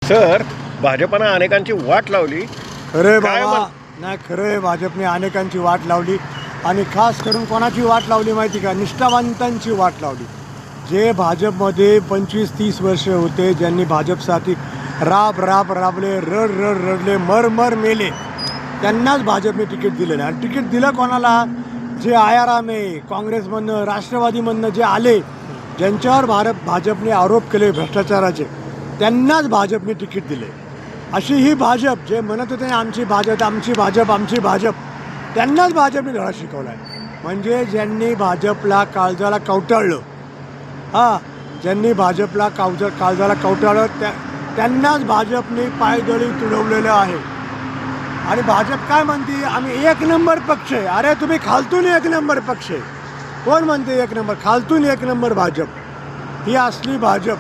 Sir, भाजपनं अनेकांची वाट लावली. खरे काय बाबा नाही खरं भाजपने अनेकांची वाट लावली आणि खास करून कोणाची वाट लावली माहिती का? निष्ठावंतांची वाट लावली. जे भाजपमध्ये 25-30 वर्ष होते, ज्यांनी भाजपसाठी राबले, रडले, मर मेले, त्यांनाच भाजपने तिकीट दिलेलं आहे. आणि तिकीट दिलं कोणाला? जे आयारामे काँग्रेसमधनं राष्ट्रवादीमधनं जे आले, ज्यांच्यावर भाजपने आरोप केले भ्रष्टाचाराचे, त्यांनाच भाजपने तिकीट दिले. अशी ही भाजप जे म्हणत होते आमची भाजप, त्यांनाच भाजपने धडा शिकवला आहे. म्हणजे ज्यांनी भाजपला काळजाला कवटाळलं, ज्यांनी भाजपला काळजाला कवटाळलं त्यांनाच भाजपने पायदळी तुडवलेलं आहे. आणि भाजप काय म्हणते? आम्ही 1 नंबर पक्ष आहे. अरे तुम्ही खालतून 1 नंबर पक्ष आहे. कोण म्हणते 1 नंबर? खालतून 1 नंबर भाजप. ही असली भाजप